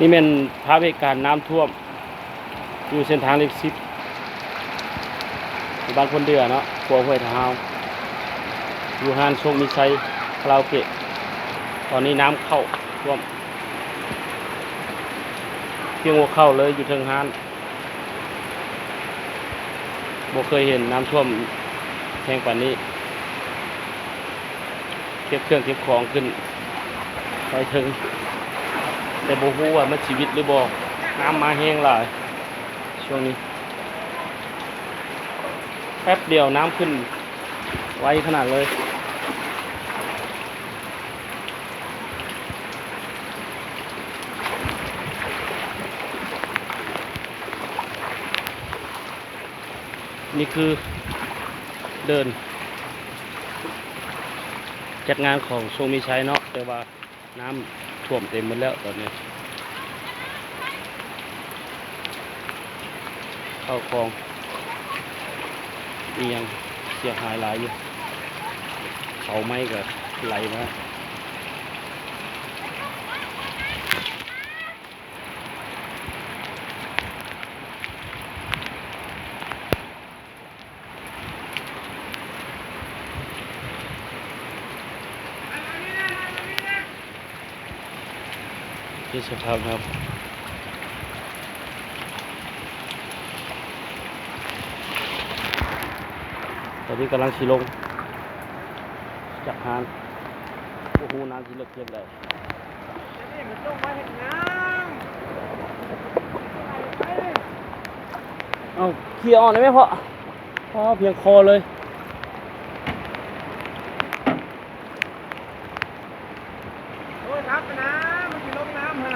นี่เป็นภาพเหตุการณ์น้ำท่วมอยู่เส้นทางเลข10อยู่บ้านคนเดือเนาะครัวห้วยเท้าอยู่ห้านโชคมิชัยคาราโอเกะตอนนี้น้ำเข้าท่วมเพียงหัวเข้าเลยอยู่เทิงห้านบ่เคยเห็นน้ำท่วมแห้งกว่านี้เก็บเครื่องเก็บของขึ้นไปถึงแต่บ่ฮู้ว่ามันชีวิตหรือบ่น้ำมาแห้งหลายช่วงนี้แป๊บเดียวน้ำขึ้นไวขนาดเลยนี่คือเดินจัดงานของโชคมิชัยเนาะแต่ว่าน้ำท่วมเต็มหมดแล้วตอนนี้เข้าคลองอียังเสียหายหลายอยู่เขาไม้ก็ไหลมาที่สภาพครับตอนนี้กำลังชิลงจากหานโอ้โหน้ำที่เลือกเก็บเลยเอาเคลียร์ออกได้ไหมพ่อเพียงคอเลยโอ้ยทับนะมันจะลงน้ำฮะ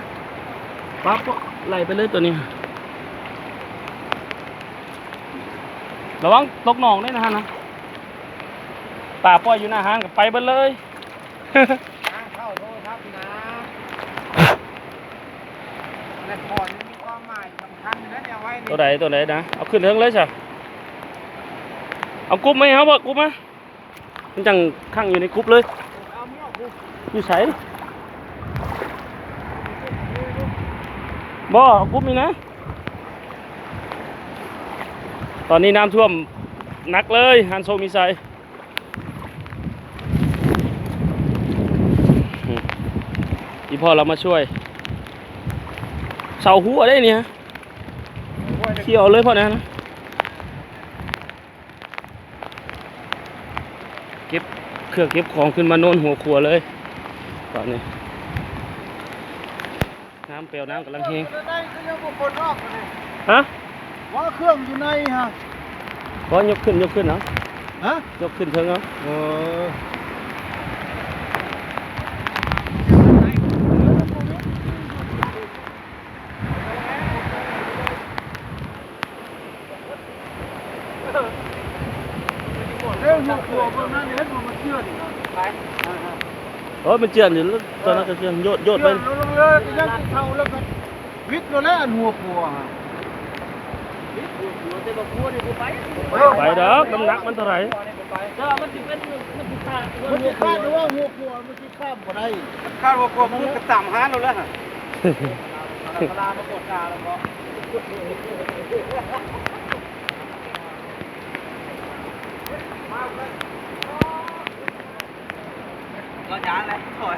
ปั๊บไหลไปเลยตัวนี้ระวังตกหนองด้วยนะฮะนะป่าปล่อยอยู่หน้าห้างกับไปเบิดเลย น้ำเข้าโทษทับนะและพอนี่มีความหมายสำคัญนะเนี่ยไว้นี่ตัวไหนนะเอาขึ้นเทิงเลยจ้ะเอากรุ๊ปไหมครับกรุ๊ปไหมมันจังข้างอยู่ในกรุ๊ปเลย เอาเมี้ยวกู อยู่ใส่บ่เอากรุ๊ปนี่นะตอนนี้น้ำท่วมหนักเลยฮันโซมิไซอีพ่อเรามาช่วยเสาหัวได้เนี่ยเขี่ยวเลยพ่อนะเก็บเครื่องเก็บของขึ้นมาโน่นหัวครัวเลยตอนนี้น้ำเปลวน้ำกำลังแห้งฮะ ว่าเครื่องอยู่ในฮะ ก็ยกขึ้นเนาะ ฮะ ยกขึ้นเถิงเนาะเรื่องหัวขวบนั้นเห็นมันเชื่อดิไป มันเจือนอยู่แล้วตอนนั้นก็เจือนโยดไป ลงเลยยังเท่าแล้วก็วิทย์แล้วอันหัวขวบฮะไปดอกน้ำหนักมันเท่าไหร่ มันติดข้าดว่าหัวขวบมันติดข้ามบ่ได้ข้าหัวขวบมันกระต่ำห้าเราแล้วฮะเวลามากดกาแล้วก็ยานเลยถอย